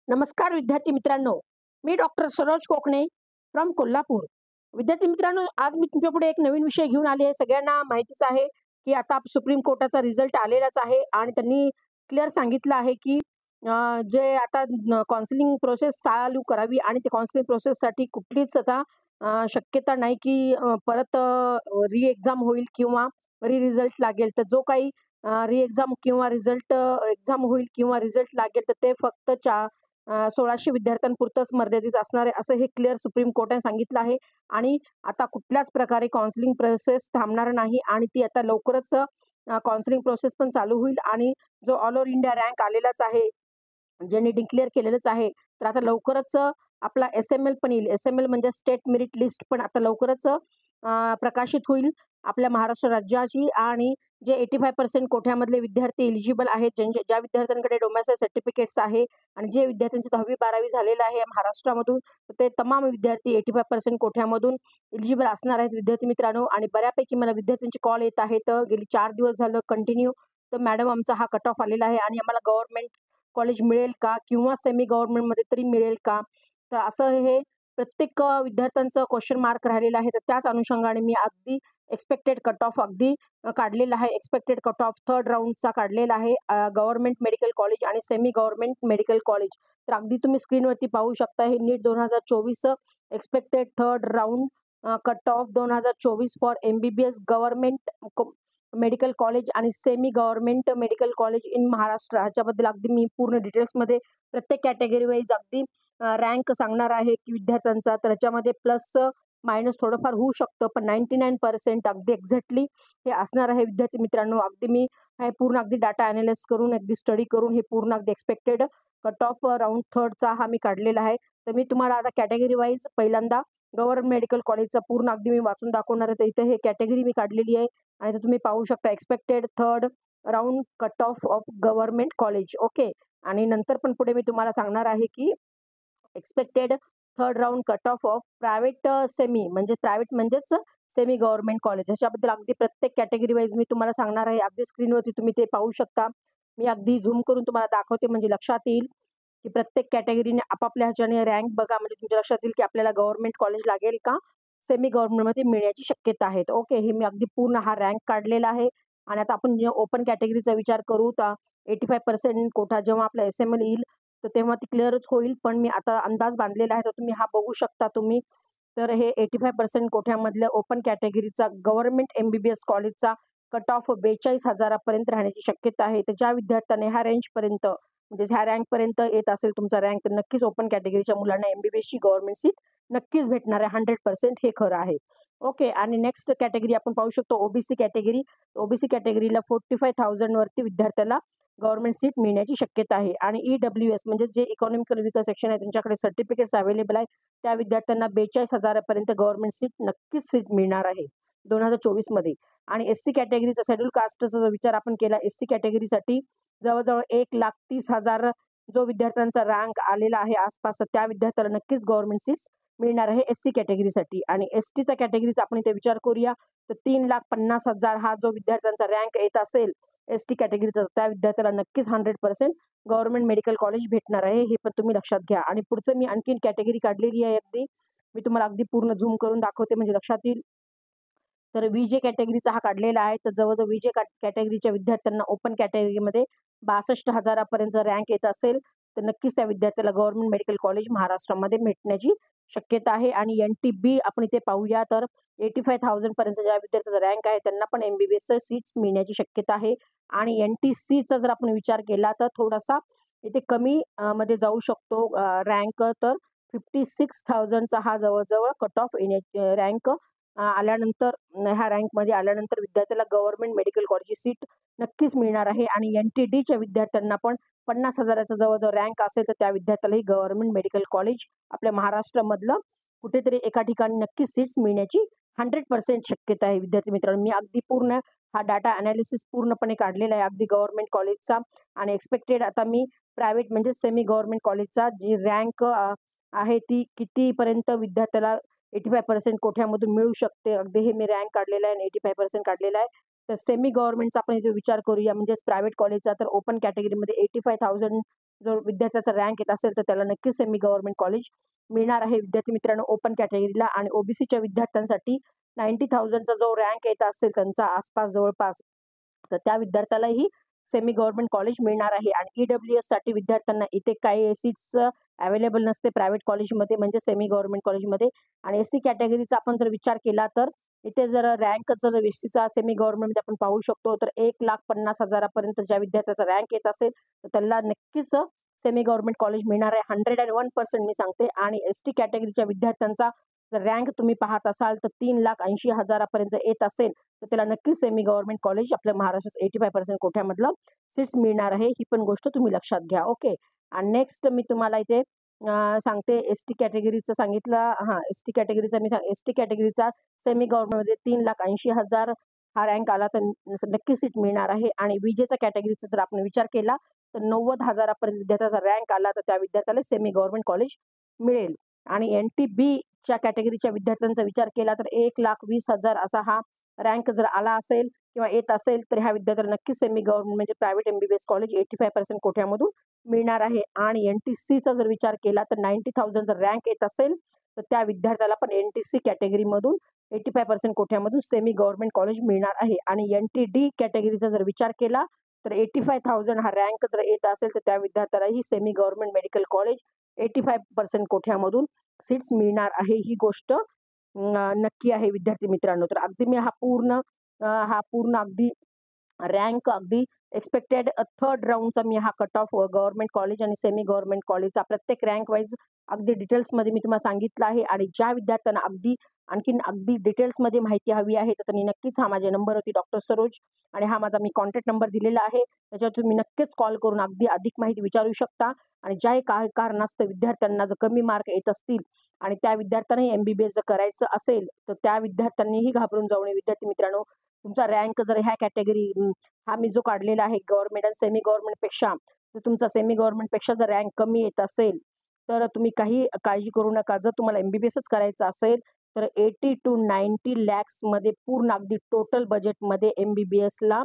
नमस्कार विद्यार्थी मित्रांनो, मी डॉक्टर सरोज कोकणे फ्रॉम कोल्हापूर. विद्यार्थी मित्रांनो, आज मी तुमच्यापुढे एक नवीन विषय घेऊन आली आहे. सगळ्यांना माहितीच आहे, की आता सुप्रीम कोर्टाचा रिझल्ट आलेलाच आहे आणि त्यांनी क्लिअर सांगितलं आहे, की जे आता काउन्सिलिंग प्रोसेस चालू करावी आणि ते काउन्सिलिंग प्रोसेससाठी कुठलीच आता शक्यता नाही, की परत री एक्झाम होईल किंवा रिझल्ट लागेल. तर जो काही री एक्झाम किंवा एक्झाम होईल किंवा रिझल्ट लागेल, तर ते फक्त 1600 विद्यार्थ्यांपुरतंच मर्यादित असणार आहे, असं हे क्लिअर सुप्रीम कोर्टाने सांगितलं आहे. आणि आता कुठल्याच प्रकारे काउन्सिलिंग प्रोसेस थांबणार नाही आणि ती आता लवकरच काउन्सिलिंग प्रोसेस पण चालू होईल आणि जो ऑल ओव्हर इंडिया रँक आलेलाच आहे, ज्यांनी डिक्लेअर केलेलंच आहे. तर आता लवकरच आपला एस-एम-एल पण येईल. एस-एम-एल म्हणजे स्टेट मेरिट लिस्ट पण आता लवकरच प्रकाशित होईल आपल्या महाराष्ट्र राज्याची. आणि जे 85% कोठ्यामधले विद्यार्थी एलिजिबल आहेत, ज्या विद्यार्थ्यांकडे डोमेसाईल सर्टिफिकेट्स आहे आणि जे विद्यार्थ्यांची 10वी-12वी झालेलं आहे महाराष्ट्रामधून, तर ते तमाम विद्यार्थी 85% कोठ्यामधून एलिजिबल असणार आहेत विद्यार्थी मित्रांनो. आणि बऱ्यापैकी मला विद्यार्थ्यांचे कॉल येत आहेत. गेली 4 दिवस झालं कंटिन्यू. तर मॅडम आमचा हा कट ऑफ आलेला आहे आणि आम्हाला गव्हर्नमेंट कॉलेज मिळेल का? किंवा सेमी गव्हर्नमेंटमध्ये तरी मिळेल का? तर असं हे प्रत्येक विद्यार्थ्यांचं क्वेशन मार्क राहिलेलं आहे. तर त्याच अनुषंगाने मी अगदी एक्स्पेक्टेड कट ऑफ काढलेला आहे. एक्स्पेक्टेड कट ऑफ 3rd राउंडचा काढलेला आहे. गव्हर्नमेंट मेडिकल कॉलेज आणि सेमी गव्हर्नमेंट मेडिकल कॉलेज. तर अगदी तुम्ही स्क्रीनवरती पाहू शकता. हे NEET 2024 expected 3rd round cut off 2024 for MBBS government medical college आणि semi government medical college in Maharashtra. ह्याच्याबद्दल अगदी मी पूर्ण डिटेल्समध्ये प्रत्येक कॅटेगरी वाईज अगदी रँक सांगणार आहे, की विद्यार्थ्यांचा. तर ह्याच्यामध्ये प्लस मायनस थोडंफार होऊ शकतं, पण 99% अगदी एक्झॅक्टली हे असणार आहे विद्यार्थी मित्रांनो. अगदी मी हे पूर्ण अगदी डाटा अॅनालिसिस करून, अगदी स्टडी करून हे पूर्ण अगदी एक्स्पेक्टेड कट ऑफ राउंड 3rdचा हा मी काढलेला आहे. तर मी तुम्हाला आता कॅटेगरी वाईज पहिल्यांदा गव्हर्नमेंट मेडिकल कॉलेजचा पूर्ण अगदी मी वाचून दाखवणार आहे. तर इथे हे कॅटेगरी मी काढलेली आहे आणि इथे तुम्ही पाहू शकता expected 3rd round cut of government college. Okay. आणि नंतर पण पुढे मी तुम्हाला सांगणार आहे, की expected 3rd round cut of private semi म्हणजे प्रायव्हेट म्हणजेच सेमी गव्हर्नमेंट कॉलेज. ह्याच्याबद्दल अगदी प्रत्येक कॅटेगरी वाईज मी तुम्हाला सांगणार आहे. अगदी स्क्रीनवरती तुम्ही ते पाहू शकता. मी अगदी झूम करून तुम्हाला दाखवते म्हणजे लक्षात येईल, की प्रत्येक कॅटेगरीने आपापल्या ह्याच्याने रँक बघा म्हणजे तुमच्या लक्षात येईल, की आपल्याला गव्हर्नमेंट कॉलेज लागेल का सेमी गव्हर्नमेंटमध्ये मिळण्याची शक्यता आहे. ओके. हे मी अगदी पूर्ण हा रँक काढलेला आहे. आणि आता आपण ओपन कॅटेगरीचा विचार करू तर 85% कोटा जेव्हा आपला एस-एम-एल येईल, तर तेव्हा ती क्लिअरच होईल. पण मी आता अंदाज बांधलेला आहे, तर तुम्ही हा बघू शकता तुम्ही. तर हे 85% कोठ्यामधल्या ओपन कॅटेगरीचा गव्हर्नमेंट एम-बी-बी-एस कॉलेजचा कट ऑफ 42,000 पर्यंत राहण्याची शक्यता आहे. तर ज्या विद्यार्थ्याने ह्या रेंजपर्यंत म्हणजे ह्या रँकपर्यंत येत असेल तुमचा रँक, तर नक्कीच ओपन कॅटेगरीच्या मुलांना एम-बी-बी-एसची गव्हर्नमेंट सीट नक्कीच भेटणार आहे. 100% हे खरं आहे. ओके. आणि नेक्स्ट कॅटेगरी आपण पाहू शकतो ओबीसी कॅटेगरी. ओबीसी कॅटेगरीला 45,000 वरती विद्यार्थ्याला गव्हर्नमेंट सीट मिळण्याची शक्यता आहे. आणि ई-डब्ल्यू-एस म्हणजे जे इकॉनॉमिकल वीकर सेक्शन आहे त्यांच्याकडे सर्टिफिकेट्स अवेलेबल आहे. त्या विद्यार्थ्यांना 42,000 पर्यंत गव्हर्नमेंट सीट नक्कीच सीट मिळणार आहे 2024 मध्ये. आणि एस-सी कॅटेगरीचा शेड्यूल कास्टचा जर विचार आपण केला, एस-सी कॅटेगरीसाठी जवळ-जवळ 1,30,000 जो विद्यार्थ्यांचा रँक आलेला आहे आसपास, त्या विद्यार्थ्याला नक्कीच गव्हर्नमेंट सीट्स मिळणार आहे एस-सी कॅटेगरीसाठी. आणि एस-टीचा कॅटेगरीचा आपण इथे विचार करूया, तर 3,50,000 हा जो विद्यार्थ्यांचा रँक येत असेल एस-टी कॅटेगरीचा, त्या विद्यार्थ्याला नक्कीच 100% गव्हर्नमेंट मेडिकल कॉलेज भेटणार आहे. हे पण तुम्ही लक्षात घ्या. आणि पुढचं मी आणखीन कॅटेगरी काढलेली आहे अगदी. मी तुम्हाला अगदी पूर्ण झूम करून दाखवते म्हणजे लक्षात येईल. तर व्ही-जे कॅटेगरीचा हा काढलेला आहे. तर जवळ-जवळ व्ही-जे कॅटेगरीच्या विद्यार्थ्यांना ओपन कॅटेगरीमध्ये 62,000 पर्यंत रेंक येत असेल, तर नक्कीच त्या विद्यार्थ्याला गव्हर्नमेंट मेडिकल कॉलेज महाराष्ट्रामध्ये भेटण्याची शक्यता आहे. आणि एन-टी-बी आपण इथे पाहूया, तर 85,000 पर्यंत ज्या विद्यार्थ्याचा रँक आहे त्यांना पण एम-बी-बी-एसच्या सीट्स मिळण्याची शक्यता आहे. आणि एन-टी-सीचा जर आपण विचार केला, तर थोडासा इथे कमी मध्ये जाऊ शकतो रँक. तर 56,000चा हा जवळ-जवळ कट ऑफ रँक आल्यानंतर ह्या रँकमध्ये आल्यानंतर विद्यार्थ्याला गव्हर्नमेंट मेडिकल कॉलेजची सीट नक्कीच मिळणार आहे. आणि एन-टी-डीच्या विद्यार्थ्यांना पण 50,000चा जवळ-जवळ रँक असेल, तर त्या विद्यार्थ्यालाही गव्हर्नमेंट मेडिकल कॉलेज आपल्या महाराष्ट्रामधलं कुठेतरी एका ठिकाणी नक्कीच सीट्स मिळण्याची 100% शक्यता आहे विद्यार्थी मित्रांनो. मी अगदी पूर्ण हा डाटा अनालिसिस पूर्णपणे काढलेला आहे अगदी गव्हर्नमेंट कॉलेजचा. आणि एक्स्पेक्टेड आता मी प्रायव्हेट म्हणजे सेमी गव्हर्नमेंट कॉलेजचा जी रँक आहे ती कितीपर्यंत विद्यार्थ्याला 85% कोठ्यामधून मिळू शकते. अगदी हे मी रँक काढलेला आहे आणि 85% काढलेला आहे. तर सेमी गव्हर्नमेंटचा आपण इथे विचार करूया म्हणजेच प्रायव्हेट कॉलेजचा, तर ओपन कॅटेगरीमध्ये 85,000 जर विद्यार्थ्याचा रँक येत असेल तर त्याला नक्कीच सेमी गव्हर्नमेंट कॉलेज मिळणार आहे विद्यार्थी मित्रांनो. ओपन कॅटेगरीला आणि ओबीसीच्या विद्यार्थ्यांसाठी 90,000चा जो रँक येत असेल त्यांचा आसपास जवळपास, तर त्या विद्यार्थ्यालाही सेमी गव्हर्नमेंट कॉलेज मिळणार आहे. आणि ईडब्ल्यूएस साठी विद्यार्थ्यांना इथे काही सीट्स अवेलेबल नसते प्रायव्हेट कॉलेजमध्ये म्हणजे सेमी गव्हर्नमेंट कॉलेजमध्ये. आणि एससी कॅटेगरीचा आपण जर विचार केला तर इथे जर रँकचा जर एससीचा सेमी गव्हर्नमेंटमध्ये आपण पाहू शकतो तर 1,50,000 ज्या विद्यार्थ्याचा रँक येत असेल तर त्याला नक्कीच सेमी गव्हर्नमेंट कॉलेज मिळणार आहे. 101% मी सांगते. आणि एसटी कॅटेगरीच्या विद्यार्थ्यांचा जर रँक तुम्ही पाहत असाल तर 3,80,000 येत असेल तर त्याला नक्कीच सेमी गव्हर्नमेंट कॉलेज आपल्या महाराष्ट्रात 85% कोट्यामधलं सीट्स मिळणार आहे. ही पण गोष्ट तुम्ही लक्षात घ्या. ओके. आणि नेक्स्ट मी तुम्हाला इथे सांगते एसटी कॅटेगरीचं सांगितलं. एसटी कॅटेगरीचा एसटी कॅटेगरीचा सेमी गव्हर्नमेंटमध्ये 3,80,000 हा रँक आला तर नक्की सीट मिळणार आहे. आणि विजेचा कॅटेगरीचा जर आपण विचार केला तर 90,000 विद्यार्थ्याचा रँक आला तर त्या विद्यार्थ्याला सेमी गव्हर्नमेंट कॉलेज मिळेल. आणि NTB कॅटेगरीच्या विद्यार्थ्यांचा विचार केला तर 1,20,000 असा हा रँक जर आला असेल किंवा येत असेल तर ह्या विद्यार्थ्याला नक्कीच सेमी गव्हर्नमेंट म्हणजे प्रायव्हेट MBBS कॉलेज 85% कोट्यामधून मिळणार आहे. आणि NTCचा जर विचार केला तर 90,000 जर रँक येत असेल तर त्या विद्यार्थ्याला पण NTC कॅटेगरीमधून 85% कोट्यामधून सेमी गव्हर्नमेंट कॉलेज मिळणार आहे. आणि NTD कॅटेगरीचा जर विचार केला तर 85,000 हा रँक जर येत असेल तर त्या विद्यार्थ्यालाही सेमी गव्हर्नमेंट मेडिकल कॉलेज 85% कोट्यामधून सीट्स मिळणार आहे. ही गोष्ट नक्की आहे विद्यार्थी मित्रांनो. तर अगदी मी हा पूर्ण अगदी रँक अगदी एक्सपेक्टेड थर्ड राउंडचा मी हा कट ऑफ गव्हर्नमेंट कॉलेज आणि सेमी गव्हर्नमेंट कॉलेजचा प्रत्येक रँक वाईज अगदी डिटेल्समध्ये मी तुम्हाला सांगितलं आहे. आणि ज्या विद्यार्थ्यांना आणखीन अगदी डिटेल्समध्ये माहिती हवी आहे तर त्यांनी नक्कीच हा माझ्या नंबरवरती डॉक्टर सरोज आणि हा माझा मी कॉन्टॅक्ट नंबर दिलेला आहे त्याच्यावर तुम्ही नक्कीच कॉल करून अगदी अधिक माहिती विचारू शकता. आणि ज्याही काही कारणास्तव विद्यार्थ्यांना जर कमी मार्क येत असतील आणि त्या विद्यार्थ्यांनाही MBBS जर करायचं असेल तर त्या विद्यार्थ्यांनीही घाबरून जाऊ नये. विद्यार्थी मित्रांनो, तुमचा रँक जर ह्या कॅटेगरी हा मी जो काढलेला आहे गव्हर्नमेंट आणि सेमी गव्हर्नमेंटपेक्षा, तर तुमचा सेमी गव्हर्नमेंटपेक्षा जर रँक कमी येत असेल तर तुम्ही काही काळजी करू नका. जर तुम्हाला MBBSच करायचं असेल तर 80 to 90 लॅक्समध्ये पूर्ण अगदी टोटल बजेटमध्ये MBBSला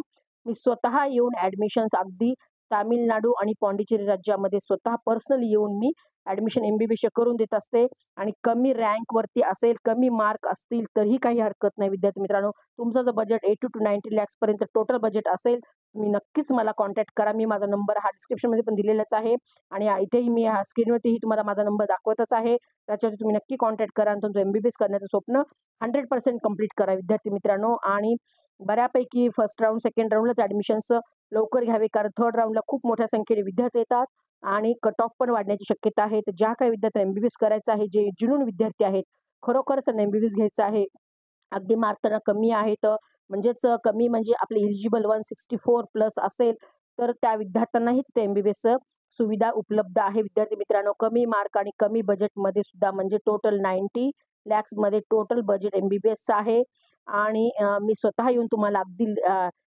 मी स्वतः येऊन ॲडमिशन्स अगदी तामिळनाडू आणि पॉंडिचेरी राज्यामध्ये स्वतः पर्सनली येऊन मी ॲडमिशन MBBS करून देत असते. आणि कमी रँकवरती असेल, कमी मार्क असतील तरीही काही हरकत नाही विद्यार्थी मित्रांनो. तुमचं जर बजेट 80 to 90 लॅक्सपर्यंत टोटल बजेट असेल तुम्ही नक्कीच मला कॉन्टॅक्ट करा. मी माझा नंबर हा डिस्क्रिप्शनमध्ये पण दिलेलाच आहे आणि इथेही मी स्क्रीनवरतीही तुम्हाला माझा नंबर दाखवतच आहे. त्याच्यावर तुम्ही नक्की कॉन्टॅक्ट करा आणि तुमचं MBBS करण्याचं स्वप्न 100% कंप्लीट करा विद्यार्थी मित्रांनो. आणि बऱ्यापैकी फर्स्ट राऊंड, सेकंड राऊंडलाच ॲडमिशन्स लवकर घ्यावे कारण थर्ड राऊंडला खूप मोठ्या संख्येने विद्यार्थी येतात आणि कट ऑफ पण वाढण्याची शक्यता आहे. तर ज्या काही विद्यार्थ्यांना MBBS करायचं आहे, जे जुनून विद्यार्थी आहेत, खरोखरच त्यांना MBBS घ्यायचं आहे, अगदी मार्क त्यांना कमी आहेत म्हणजेच कमी म्हणजे आपले एलिजिबल 164+ असेल तर त्या विद्यार्थ्यांनाही तिथे MBBS सुविधा उपलब्ध आहे. विद्यार्थी मित्रांनो, कमी मार्क आणि कमी बजेटमध्ये सुद्धा म्हणजे टोटल 90 लॅक्समध्ये टोटल बजेट MBBSचं आहे. आणि मी स्वतः येऊन तुम्हाला अगदी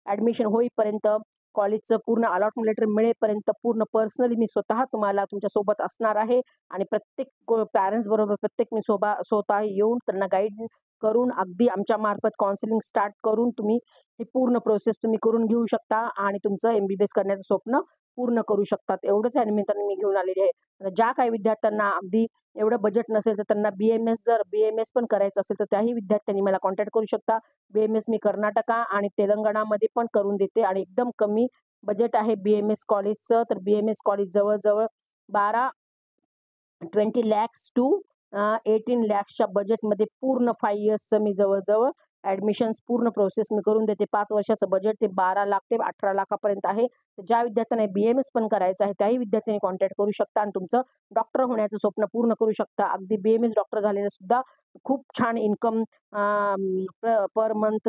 ॲडमिशन होईपर्यंत कॉलेजचं पूर्ण अलॉटमेंट लेटर मिळेपर्यंत पूर्ण पर्सनली मी स्वतः तुम्हाला तुमच्यासोबत असणार आहे. आणि प्रत्येक पॅरेंट्स बरोबर प्रत्येक मी स्वतः येऊन त्यांना गाईड करून अगदी आमच्या मार्फत काउन्सिलिंग स्टार्ट करून तुम्ही ही पूर्ण प्रोसेस तुम्ही करून घेऊ शकता आणि तुमचं MBBS करण्याचं स्वप्न पूर्ण करू शकतात. एवढंच या निमित्ताने मी घेऊन आलेली आहे. ज्या काही विद्यार्थ्यांना अगदी एवढं बजेट नसेल तर त्यांना BMS पण करायचं असेल तर त्याही विद्यार्थ्यांनी मला कॉन्टॅक्ट करू शकता. BMS मी कर्नाटका आणि तेलंगणामध्ये पण करून देते आणि एकदम कमी बजेट आहे BMS कॉलेजचं. तर BMS कॉलेज जवळ-जवळ 20 lakhs to 18 lakhsच्या बजेटमध्ये पूर्ण 5 इयर्सचं मी जवळ-जवळ ॲडमिशन्स पूर्ण प्रोसेस मी करून देते. 5 वर्षाचं बजेट ते 12 लाख ते 18 लाखापर्यंत आहे. तर ज्या विद्यार्थ्यांना BMS पण करायचं आहे त्याही विद्यार्थ्यांनी कॉन्टॅक्ट करू शकता आणि तुमचं डॉक्टर होण्याचं स्वप्न पूर्ण करू शकता. अगदी BMS डॉक्टर झालेले सुद्धा खूप छान इन्कम पर मंथ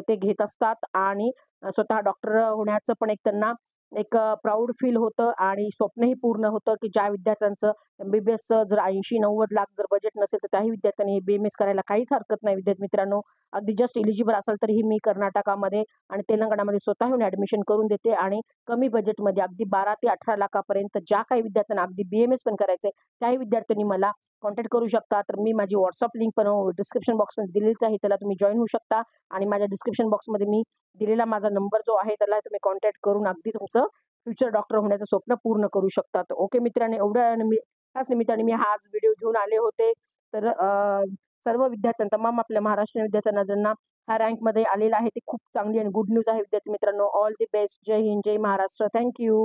ते घेत असतात आणि स्वतः डॉक्टर होण्याचं पण त्यांना एक प्राउड फील होतं आणि स्वप्नही पूर्ण होतं की ज्या विद्यार्थ्यांचं MBBSचं जर 80-90 लाख जर बजेट नसेल तर त्याही विद्यार्थ्यांनी BMS करायला काहीच हरकत नाही. विद्यार्थी मित्रांनो, अगदी जस्ट एलिजिबल असाल तरीही मी कर्नाटकामध्ये आणि तेलंगणामध्ये स्वतःहून ॲडमिशन करून देते आणि कमी बजेटमध्ये अगदी 12 ते 18 लाखापर्यंत ज्या काही विद्यार्थ्यांना अगदी BMS पण करायचं आहे त्याही विद्यार्थ्यांनी मला कॉन्टॅक्ट करू शकता. तर मी माझी WhatsApp लिंक पण डिस्क्रिप्शन बॉक्समध्ये दिलेलीच आहे, त्याला तुम्ही जॉईन होऊ शकता आणि माझ्या डिस्क्रिप्शन बॉक्समध्ये मी दिलेला माझा नंबर जो आहे त्याला तुम्ही कॉन्टॅक्ट करून अगदी तुमचं फ्युचर डॉक्टर होण्याचं स्वप्न पूर्ण करू शकतात. ओके मित्रांनो, त्याच निमित्ताने मी हा आज व्हिडिओ घेऊन आले होते. तर सर्व विद्यार्थ्यांना, तमाम आपल्या महाराष्ट्रीयन विद्यार्थ्यांना ज्यांना हा रँकमध्ये आलेला आहे, ते खूप चांगली आणि गुड न्यूज आहे विद्यार्थी मित्रांनो. All the best. जय हिंद, जय महाराष्ट्र. Thank you.